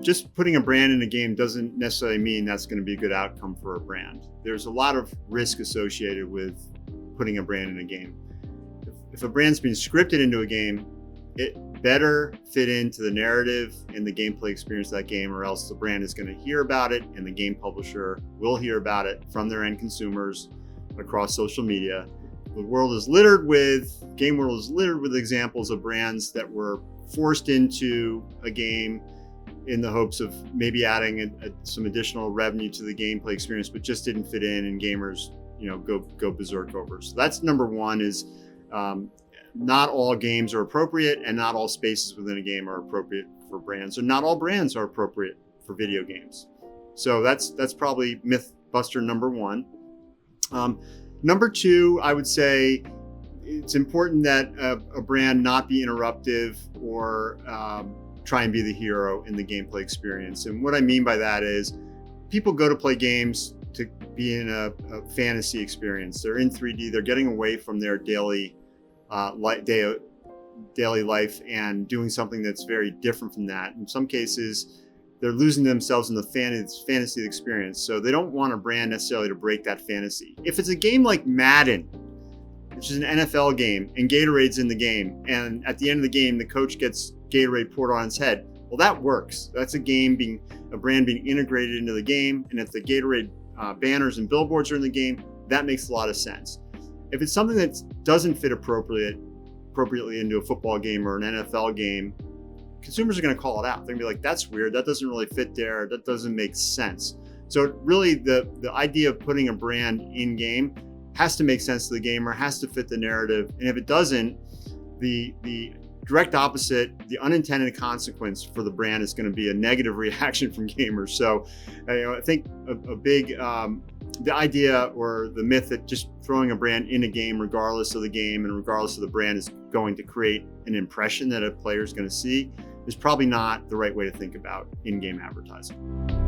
just putting a brand in a game doesn't necessarily mean that's going to be a good outcome for a brand. There's a lot of risk associated with putting a brand in a game. If a brand's being scripted into a game, it better fit into the narrative and the gameplay experience of that game, or else the brand is going to hear about it and the game publisher will hear about it from their end consumers across social media. The game world is littered with examples of brands that were forced into a game in the hopes of maybe adding some additional revenue to the gameplay experience, but just didn't fit in, and gamers, go berserk over. So that's number one: is not all games are appropriate, and not all spaces within a game are appropriate for brands, and not all brands are appropriate for video games. So that's probably myth buster number one. Number two, I would say it's important that a brand not be interruptive or try and be the hero in the gameplay experience. And what I mean by that is people go to play games to be in a fantasy experience. They're in 3D, they're getting away from their daily life and doing something that's very different from that. In some cases, they're losing themselves in the fantasy experience. So they don't want a brand necessarily to break that fantasy. If it's a game like Madden, which is an NFL game, and Gatorade's in the game, and at the end of the game, the coach gets Gatorade poured on his head, well, that works. That's a brand being integrated into the game. And if the Gatorade banners and billboards are in the game, that makes a lot of sense. If it's something that doesn't fit appropriately into a football game or an NFL game, consumers are going to call it out. They're going to be like, that's weird. That doesn't really fit there. That doesn't make sense. So really the idea of putting a brand in game has to make sense to the gamer, has to fit the narrative. And if it doesn't, the direct opposite, the unintended consequence for the brand is going to be a negative reaction from gamers. So I think a big, the idea or the myth that just throwing a brand in a game, regardless of the game and regardless of the brand, is going to create an impression that a player is going to see, is probably not the right way to think about in-game advertising.